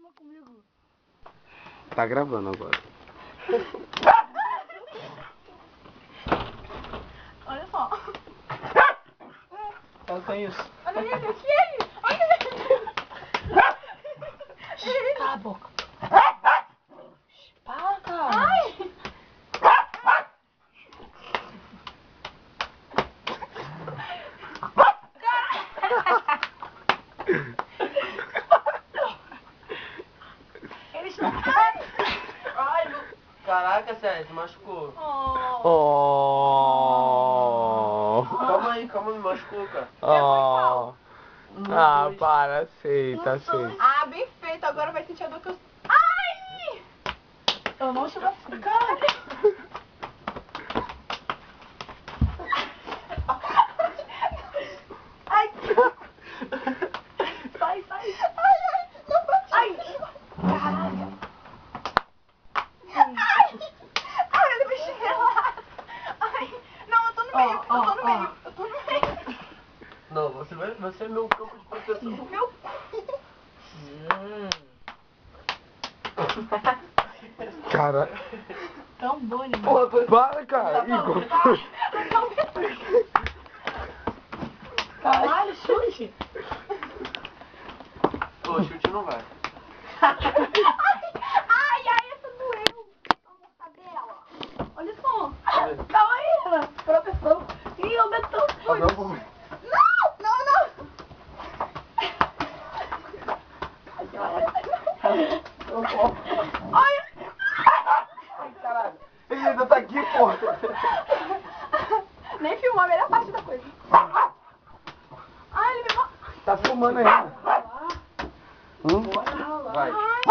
Fala comigo. Tá gravando agora. Olha só. Toca isso. Olha ele, aqui ele. Olha ele. Cala a boca. Para, cara. Ai. Ele está... Ai, meu... Caraca, Sérgio, se machucou. Oh. Calma aí, me machucou, cara. Oh. Um, Ah, dois. para, aceita, aceita. Ah, bem feito. Agora vai sentir a dor que eu... Ai! Eu não chego assim. Caralho. Ai. Sai, sai. Ai, ai. Não bati. Ai. Caralho. Ai. Ai, ele me chinela. Ai. Não, eu tô no meio. Eu tô no meio. Eu tô no meio. Não, você é meu campo de proteção. Meu cu. Cara. Tão bom, né? Para, cara. Igor. Caralho, chute. Pô, chute não vai. Ai, essa doeu. A mortadela. Olha só. Calma aí, Ana. Proteção. Ih, o dedo tão sujo. Não. Olha. Ai, caralho. Ele ainda tá aqui, porra. Nem filmou a melhor parte da coisa. Ai, ele me... Tá filmando ainda. Vai. Ai.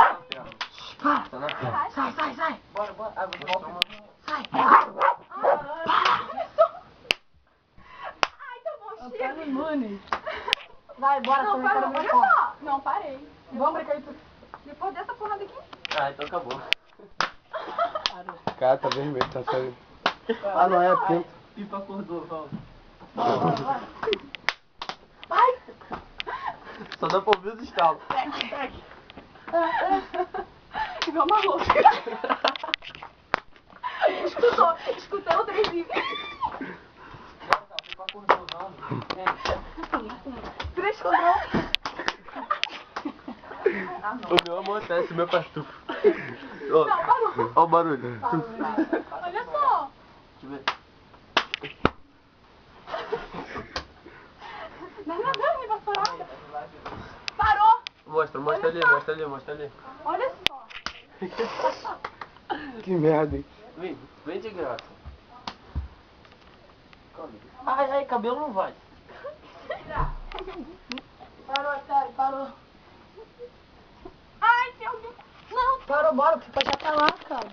Tá na tela. Sai. Bora. Sai. Ai, tá bom, chega. Vai, bora, Não, também parou. quero Olha ver só. Não, parei. Vamos brincar de tudo. Depois dessa porrada aqui. Ah, então acabou. Cara, tá vermelho, tá sério. Ah, não é pinto. Pipa acordou, vamos. Ai. Só dá pra ouvir os estalos. Igual uma louca. Escutou o trenzinho. Pipa acordou, vamos. Três contra um. O meu amortece, o meu faz tufo. Não, parou. Ó o barulho. Olha só. Deixa eu ver. Não, me vassourada. Parou. Mostra ali. Olha só. Que merda, hein? Vem de graça. Ai, cabelo não vai. Parou, sério, parou. Ai, tem alguém. Não. Parou, bora, porque pode já tá lá, cara.